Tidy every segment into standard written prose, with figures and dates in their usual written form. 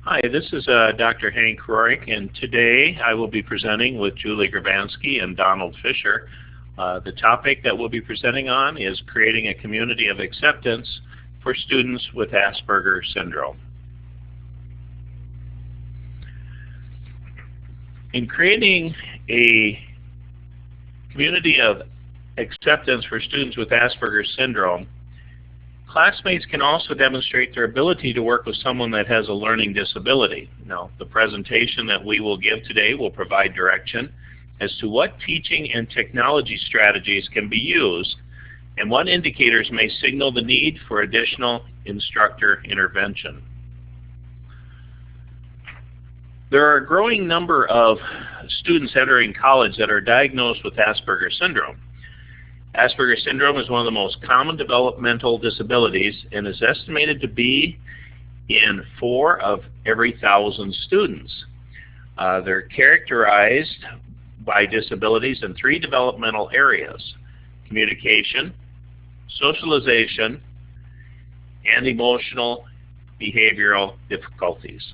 Hi, this is Dr. Hank Roehrich, and today I will be presenting with Julie Grabansky and Donald Fisher. The topic that we'll be presenting on is creating a community of acceptance for students with Asperger Syndrome. In creating a community of acceptance for students with Asperger Syndrome, classmates can also demonstrate their ability to work with someone that has a learning disability. Now, the presentation that we will give today will provide direction as to what teaching and technology strategies can be used and what indicators may signal the need for additional instructor intervention. There are a growing number of students entering college that are diagnosed with Asperger Syndrome. Asperger Syndrome is one of the most common developmental disabilities and is estimated to be in 4 of every 1,000 students. They're characterized by disabilities in 3 developmental areas: communication, socialization, and emotional behavioral difficulties.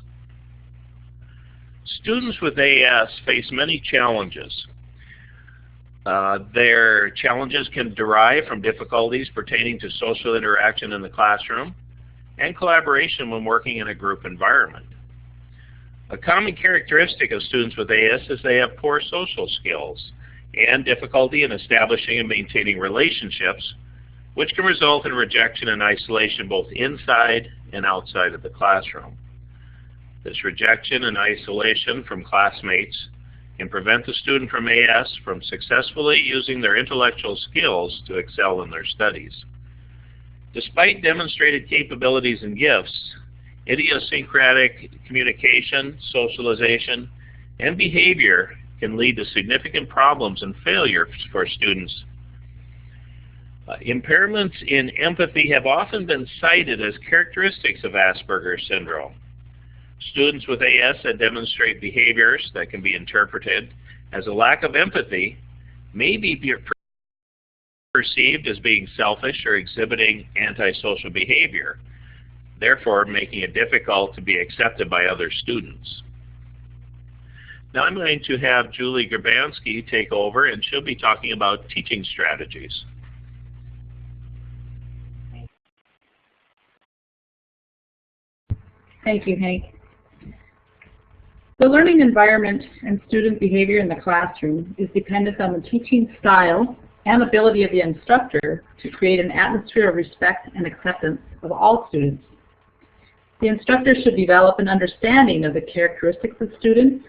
Students with AS face many challenges. Their challenges can derive from difficulties pertaining to social interaction in the classroom and collaboration when working in a group environment. A common characteristic of students with AS is they have poor social skills and difficulty in establishing and maintaining relationships, which can result in rejection and isolation both inside and outside of the classroom. This rejection and isolation from classmates can prevent the student from AS from successfully using their intellectual skills to excel in their studies. Despite demonstrated capabilities and gifts, idiosyncratic communication, socialization, and behavior can lead to significant problems and failures for students. Impairments in empathy have often been cited as characteristics of Asperger Syndrome. Students with AS that demonstrate behaviors that can be interpreted as a lack of empathy may be perceived as being selfish or exhibiting antisocial behavior, therefore making it difficult to be accepted by other students. Now I'm going to have Julie Grabansky take over, and she'll be talking about teaching strategies. Thank you, Hank. The learning environment and student behavior in the classroom is dependent on the teaching style and ability of the instructor to create an atmosphere of respect and acceptance of all students. The instructor should develop an understanding of the characteristics of students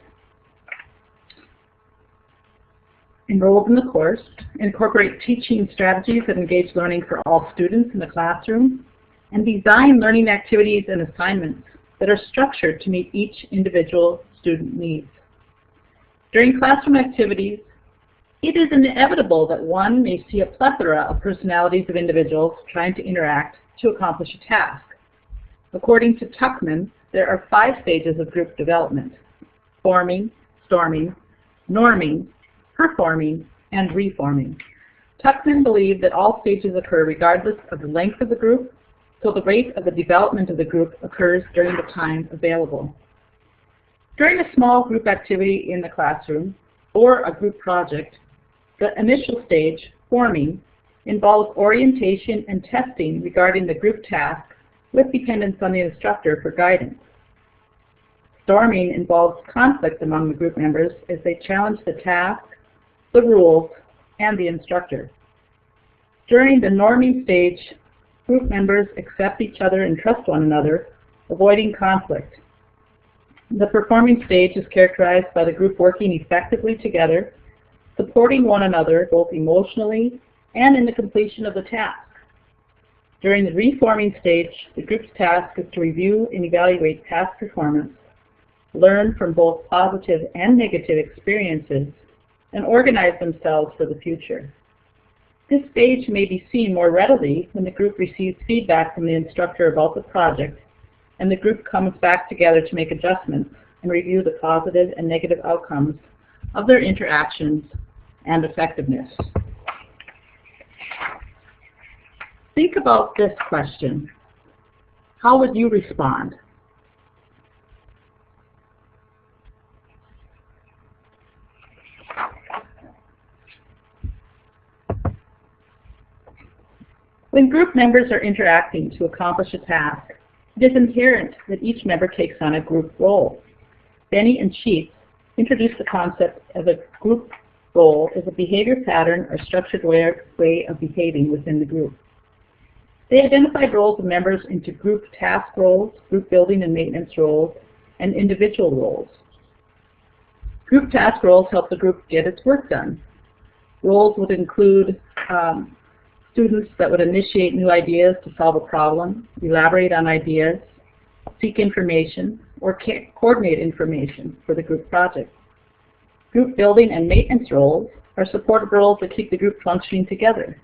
enrolled in the course, incorporate teaching strategies that engage learning for all students in the classroom, and design learning activities and assignments that are structured to meet each individual student needs. During classroom activities, it is inevitable that one may see a plethora of personalities of individuals trying to interact to accomplish a task. According to Tuckman, there are 5 stages of group development: forming, storming, norming, performing, and reforming. Tuckman believed that all stages occur regardless of the length of the group, so the rate of the development of the group occurs during the time available. During a small group activity in the classroom or a group project, the initial stage, forming, involves orientation and testing regarding the group task with dependence on the instructor for guidance. Storming involves conflict among the group members as they challenge the task, the rules, and the instructor. During the norming stage, group members accept each other and trust one another, avoiding conflict. The performing stage is characterized by the group working effectively together, supporting one another both emotionally and in the completion of the task. During the reforming stage, the group's task is to review and evaluate past performance, learn from both positive and negative experiences, and organize themselves for the future. This stage may be seen more readily when the group receives feedback from the instructor about the project, and the group comes back together to make adjustments and review the positive and negative outcomes of their interactions and effectiveness. Think about this question. How would you respond? When group members are interacting to accomplish a task, it is inherent that each member takes on a group role. Benny and Sheets introduced the concept of a group role as a behavior pattern or structured way of behaving within the group. They identified roles of members into group task roles, group building and maintenance roles, and individual roles. Group task roles help the group get its work done. Roles would include students that would initiate new ideas to solve a problem, elaborate on ideas, seek information, or coordinate information for the group project. Group building and maintenance roles are supportive roles that keep the group functioning together.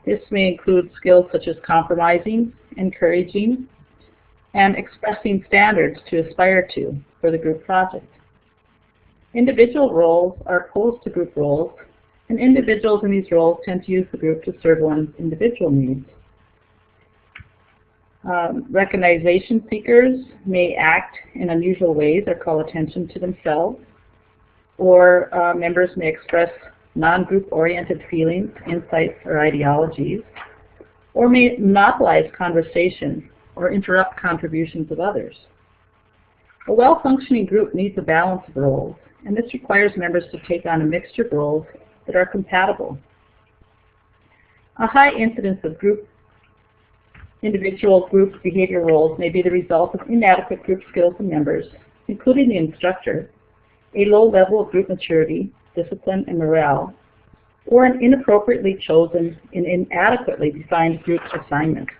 This may include skills such as compromising, encouraging, and expressing standards to aspire to for the group project. Individual roles are opposed to group roles, and individuals in these roles tend to use the group to serve one's individual needs. Recognition seekers may act in unusual ways or call attention to themselves, or members may express non-group oriented feelings, insights, or ideologies, or may monopolize conversation or interrupt contributions of others. A well-functioning group needs a balance of roles, and this requires members to take on a mixture of roles that are compatible. A high incidence of individual group behavior roles may be the result of inadequate group skills in members, including the instructor, a low level of group maturity, discipline, and morale, or an inappropriately chosen and inadequately defined group assignment.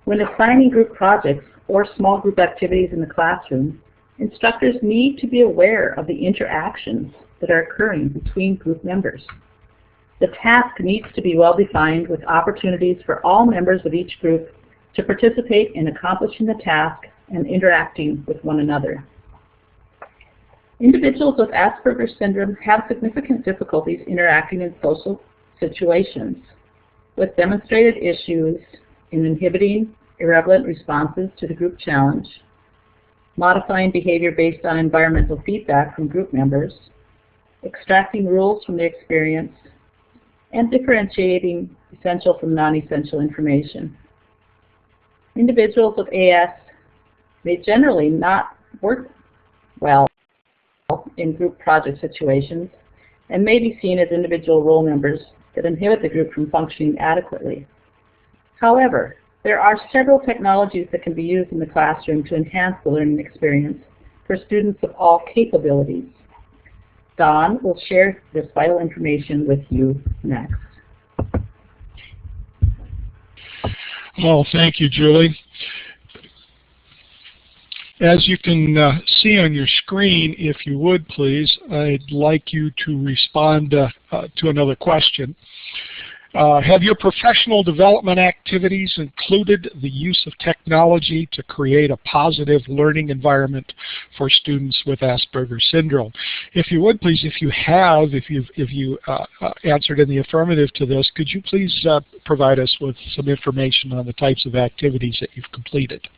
When assigning group projects or small group activities in the classroom, instructors need to be aware of the interactions that are occurring between group members. The task needs to be well defined with opportunities for all members of each group to participate in accomplishing the task and interacting with one another. Individuals with Asperger syndrome have significant difficulties interacting in social situations, with demonstrated issues in inhibiting irrelevant responses to the group challenge, modifying behavior based on environmental feedback from group members, extracting rules from the experience, and differentiating essential from non-essential information. Individuals with AS may generally not work well in group project situations and may be seen as individual role members that inhibit the group from functioning adequately. However, there are several technologies that can be used in the classroom to enhance the learning experience for students of all capabilities. Don will share this vital information with you next. Well, thank you, Julie. As you can see on your screen, if you would please, I'd like you to respond to another question. Have your professional development activities included the use of technology to create a positive learning environment for students with Asperger syndrome? If you would please, if you have, if you answered in the affirmative to this, could you please provide us with some information on the types of activities that you've completed?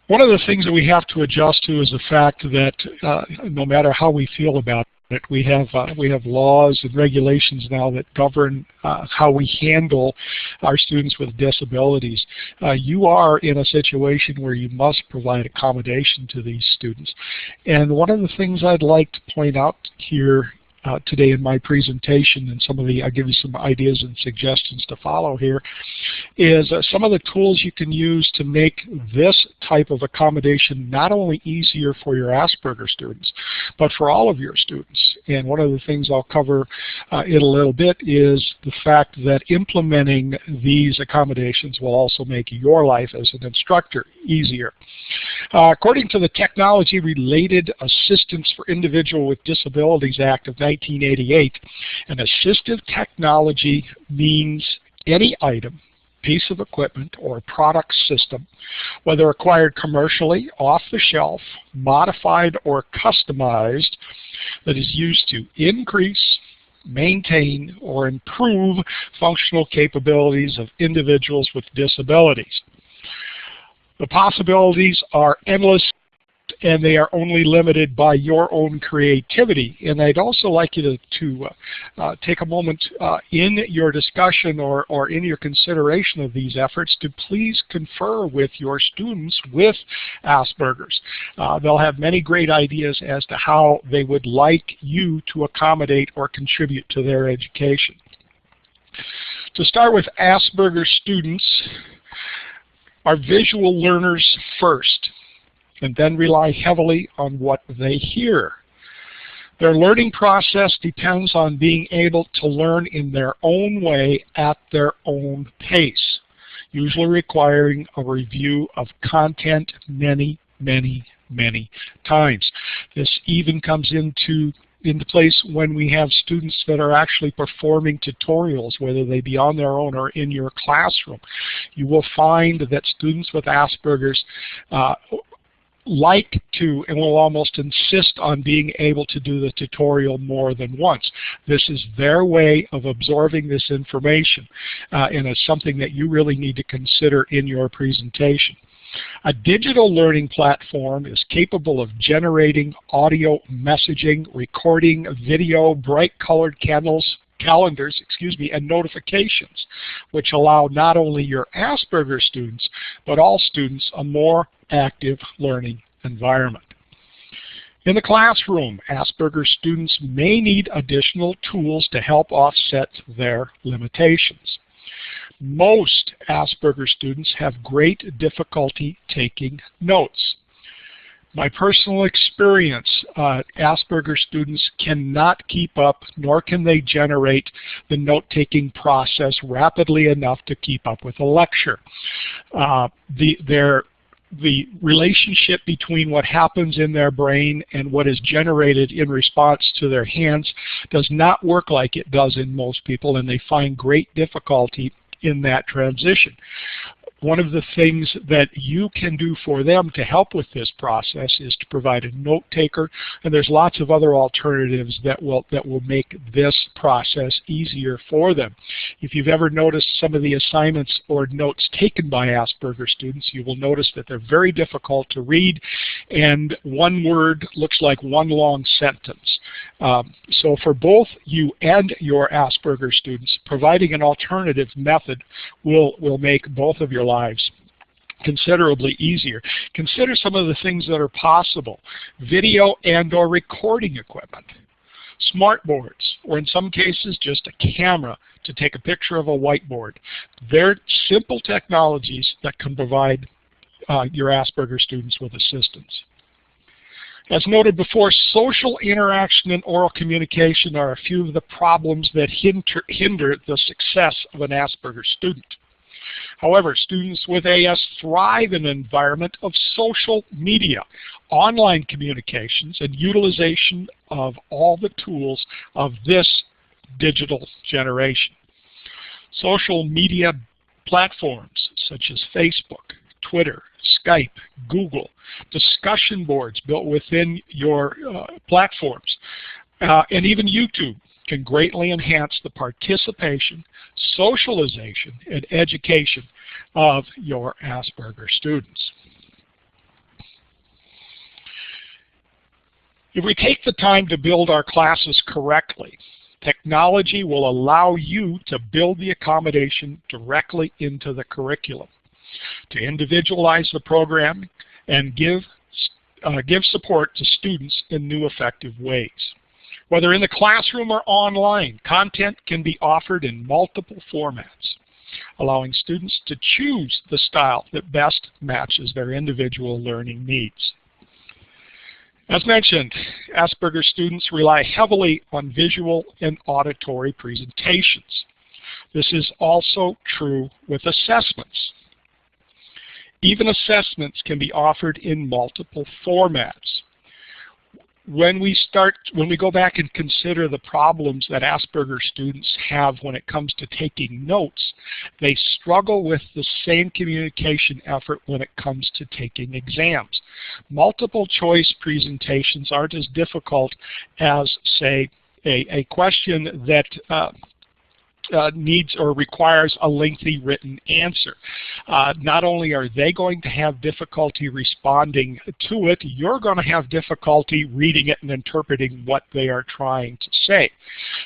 One of the things that we have to adjust to is the fact that no matter how we feel about it, we have laws and regulations now that govern how we handle our students with disabilities. You are in a situation where you must provide accommodation to these students. And one of the things I'd like to point out here today in my presentation, and I'll give you some ideas and suggestions to follow here, is some of the tools you can use to make this type of accommodation not only easier for your Asperger students, but for all of your students. And one of the things I'll cover in a little bit is the fact that implementing these accommodations will also make your life as an instructor easier. According to the Technology-Related Assistance for Individuals with Disabilities Act of 1988, an assistive technology means any item, piece of equipment, or product system, whether acquired commercially, off the shelf, modified, or customized, that is used to increase, maintain, or improve functional capabilities of individuals with disabilities. The possibilities are endless and they are only limited by your own creativity. And I'd also like you to take a moment in your discussion or in your consideration of these efforts to please confer with your students with Asperger's. They'll have many great ideas as to how they would like you to accommodate or contribute to their education. To start with, Asperger students are visual learners first, and then rely heavily on what they hear. Their learning process depends on being able to learn in their own way at their own pace, usually requiring a review of content many times. This even comes into place when we have students that are actually performing tutorials, whether they be on their own or in your classroom. You will find that students with Asperger's like to and will almost insist on being able to do the tutorial more than once. This is their way of absorbing this information, and it's something that you really need to consider in your presentation. A digital learning platform is capable of generating audio messaging, recording video, bright colored calendars, and notifications, which allow not only your Asperger students, but all students a more active learning environment. In the classroom, Asperger students may need additional tools to help offset their limitations. Most Asperger students have great difficulty taking notes. My personal experience, Asperger students cannot keep up, nor can they generate the note-taking process rapidly enough to keep up with a lecture. The relationship between what happens in their brain and what is generated in response to their hands does not work like it does in most people, and they find great difficulty in that transition. One of the things that you can do for them to help with this process is to provide a note taker, and there's lots of other alternatives that will make this process easier for them. If you've ever noticed some of the assignments or notes taken by Asperger students, you will notice that they're very difficult to read, and one word looks like one long sentence. So for both you and your Asperger students, providing an alternative method will make both of your lives considerably easier. Consider some of the things that are possible. Video and or recording equipment, smart boards, or in some cases just a camera to take a picture of a whiteboard. They're simple technologies that can provide your Asperger students with assistance. As noted before, social interaction and oral communication are a few of the problems that hinder the success of an Asperger student. However, students with AS thrive in an environment of social media, online communications, and utilization of all the tools of this digital generation. Social media platforms such as Facebook, Twitter, Skype, Google, discussion boards built within your platforms, and even YouTube can greatly enhance the participation, socialization, and education of your Asperger students. If we take the time to build our classes correctly, technology will allow you to build the accommodation directly into the curriculum, to individualize the programming and give support to students in new effective ways. Whether in the classroom or online, content can be offered in multiple formats, allowing students to choose the style that best matches their individual learning needs. As mentioned, Asperger students rely heavily on visual and auditory presentations. This is also true with assessments. Even assessments can be offered in multiple formats. When we go back and consider the problems that Asperger students have when it comes to taking notes, they struggle with the same communication effort when it comes to taking exams. Multiple choice presentations aren't as difficult as, say, a question that needs or requires a lengthy written answer. Not only are they going to have difficulty responding to it, you're going to have difficulty reading it and interpreting what they are trying to say.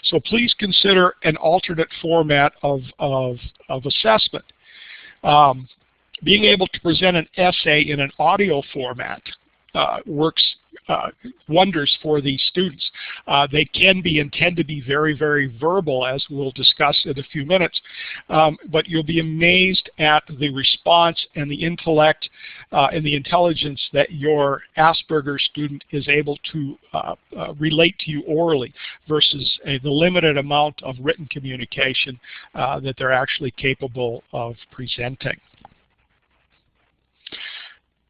So please consider an alternate format of assessment. Being able to present an essay in an audio format works wonders for these students. They can be and tend to be very, very verbal, as we'll discuss in a few minutes, but you'll be amazed at the response and the intellect and the intelligence that your Asperger student is able to relate to you orally versus the limited amount of written communication that they're actually capable of presenting.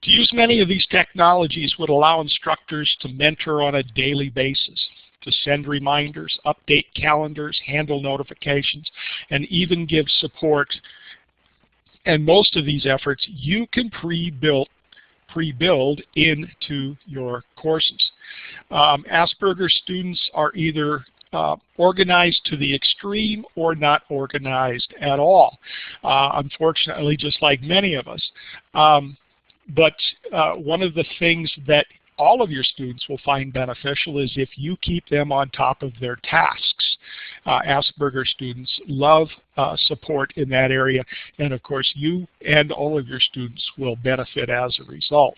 To use many of these technologies would allow instructors to mentor on a daily basis, to send reminders, update calendars, handle notifications, and even give support. And most of these efforts you can pre-build into your courses. Asperger students are either organized to the extreme or not organized at all, unfortunately, just like many of us. But one of the things that all of your students will find beneficial is if you keep them on top of their tasks. Asperger students love support in that area, and of course you and all of your students will benefit as a result.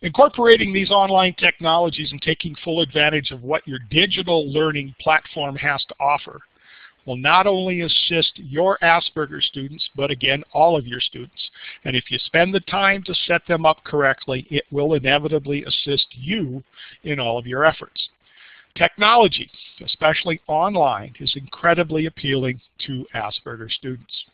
Incorporating these online technologies and taking full advantage of what your digital learning platform has to offer will not only assist your Asperger students, but again, all of your students. And if you spend the time to set them up correctly, it will inevitably assist you in all of your efforts. Technology, especially online, is incredibly appealing to Asperger students.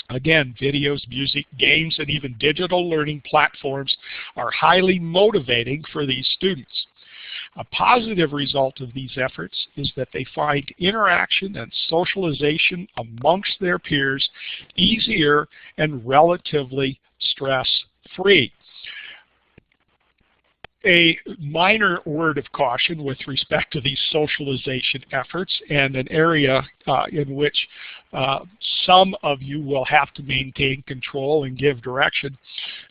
Again, videos, music, games, and even digital learning platforms are highly motivating for these students. A positive result of these efforts is that they find interaction and socialization amongst their peers easier and relatively stress-free. A minor word of caution with respect to these socialization efforts, and an area in which some of you will have to maintain control and give direction.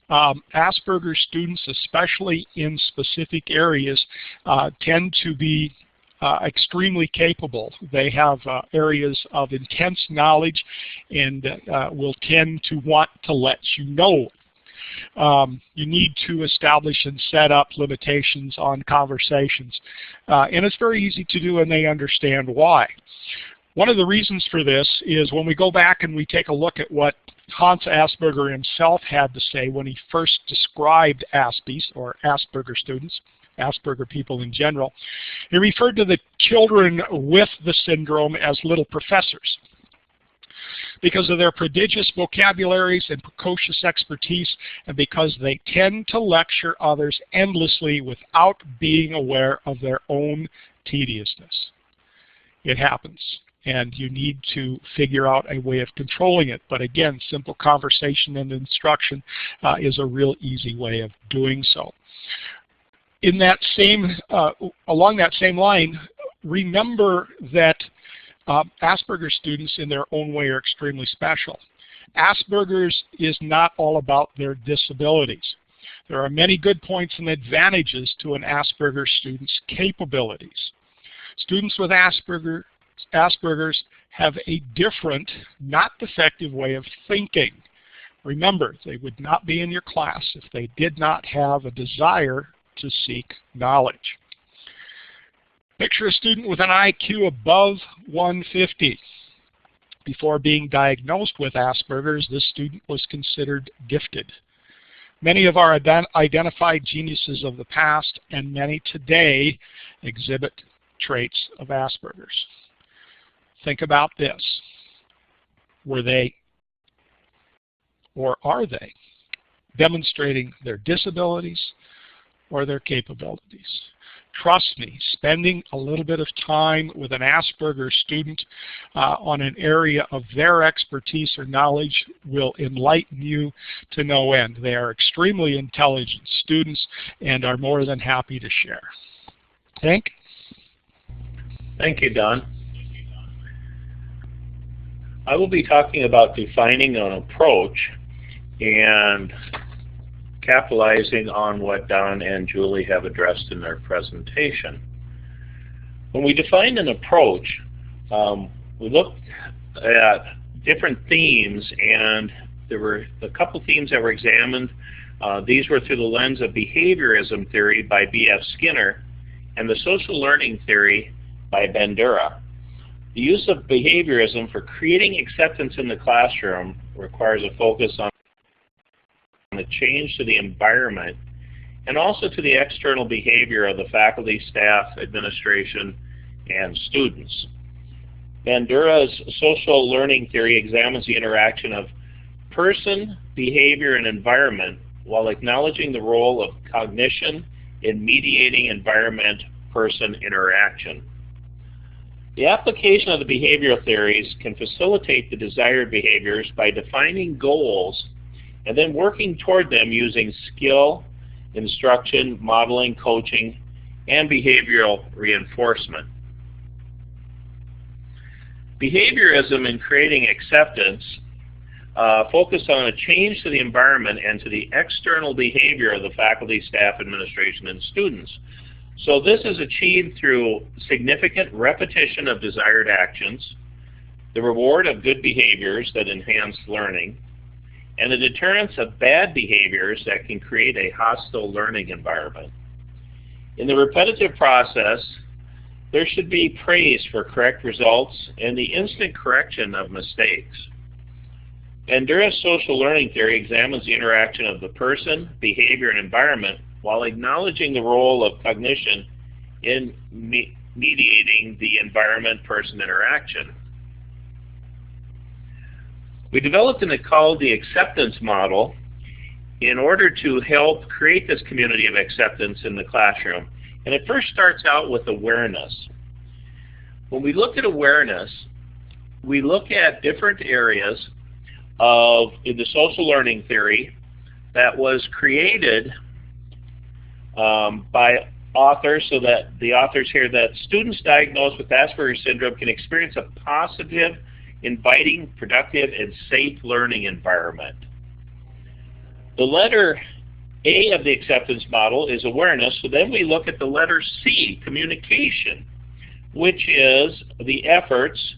Asperger students, especially in specific areas, tend to be extremely capable. They have areas of intense knowledge and will tend to want to let you know. You need to establish and set up limitations on conversations. And it's very easy to do, and they understand why. One of the reasons for this is when we go back and we take a look at what Hans Asperger himself had to say when he first described Aspies, or Asperger students, Asperger people in general. He referred to the children with the syndrome as little professors. Because of their prodigious vocabularies and precocious expertise, and because they tend to lecture others endlessly without being aware of their own tediousness. It happens, and you need to figure out a way of controlling it. But again, simple conversation and instruction is a real easy way of doing so. In that same, along that same line, remember that Asperger students in their own way are extremely special. Asperger's is not all about their disabilities. There are many good points and advantages to an Asperger student's capabilities. Students with Asperger's have a different, not defective way of thinking. Remember, they would not be in your class if they did not have a desire to seek knowledge. Picture a student with an IQ above 150. Before being diagnosed with Asperger's, this student was considered gifted. Many of our identified geniuses of the past and many today exhibit traits of Asperger's. Think about this. Were they, or are they, demonstrating their disabilities or their capabilities? Trust me, spending a little bit of time with an Asperger student on an area of their expertise or knowledge will enlighten you to no end. They are extremely intelligent students and are more than happy to share. Hank? Thank you, Don. I will be talking about defining an approach and capitalizing on what Don and Julie have addressed in their presentation. When we define an approach, we looked at different themes, and there were a couple themes that were examined. These were through the lens of behaviorism theory by B.F. Skinner and the social learning theory by Bandura. The use of behaviorism for creating acceptance in the classroom requires a focus on the change to the environment and also to the external behavior of the faculty, staff, administration, and students. Bandura's social learning theory examines the interaction of person, behavior, and environment while acknowledging the role of cognition in mediating environment-person interaction. The application of the behavioral theories can facilitate the desired behaviors by defining goals and then working toward them using skill, instruction, modeling, coaching, and behavioral reinforcement. Behaviorism in creating acceptance focus on a change to the environment and to the external behavior of the faculty, staff, administration, and students. So this is achieved through significant repetition of desired actions, the reward of good behaviors that enhance learning, and the deterrence of bad behaviors that can create a hostile learning environment. In the repetitive process, there should be praise for correct results and the instant correction of mistakes. Bandura's social learning theory examines the interaction of the person, behavior, and environment while acknowledging the role of cognition in mediating the environment-person interaction. We developed and called the acceptance model in order to help create this community of acceptance in the classroom. And it first starts out with awareness. When we look at awareness, we look at different areas in the social learning theory that was created by authors, so that the authors here that students diagnosed with Asperger Syndrome can experience a positive, inviting, productive, and safe learning environment. The letter A of the acceptance model is awareness, so then we look at the letter C, communication, which is the efforts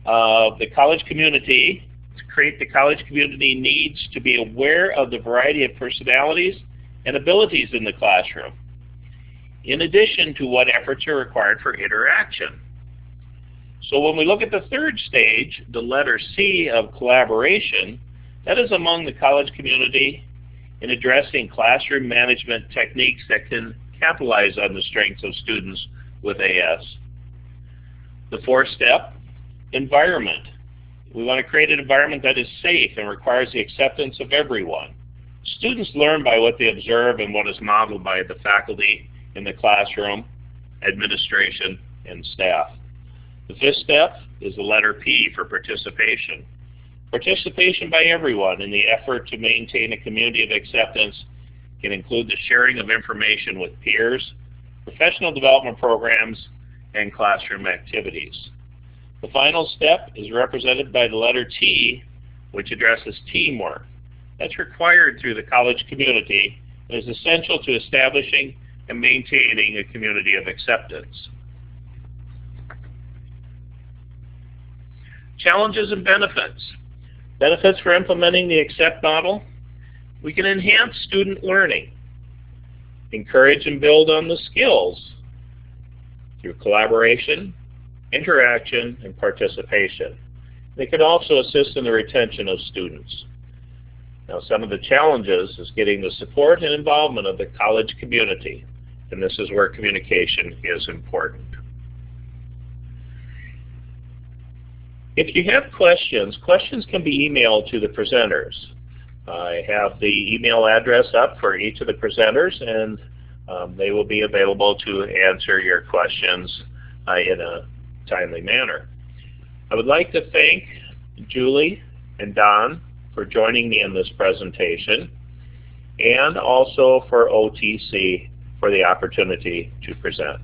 of the college community to create the college community needs to be aware of the variety of personalities and abilities in the classroom, in addition to what efforts are required for interaction. So when we look at the third stage, the letter C of collaboration, that is among the college community in addressing classroom management techniques that can capitalize on the strengths of students with AS. The fourth step, environment. We want to create an environment that is safe and requires the acceptance of everyone. Students learn by what they observe and what is modeled by the faculty in the classroom, administration, and staff. The fifth step is the letter P for participation. Participation by everyone in the effort to maintain a community of acceptance can include the sharing of information with peers, professional development programs, and classroom activities. The final step is represented by the letter T, which addresses teamwork. That's required through the college community and is essential to establishing and maintaining a community of acceptance. Challenges and benefits. Benefits for implementing the ACCEPT model. We can enhance student learning, encourage and build on the skills through collaboration, interaction, and participation. They can also assist in the retention of students. Now, some of the challenges is getting the support and involvement of the college community, and this is where communication is important. If you have questions can be emailed to the presenters. I have the email address up for each of the presenters, and they will be available to answer your questions in a timely manner. I would like to thank Julie and Don for joining me in this presentation, and also for OTC for the opportunity to present.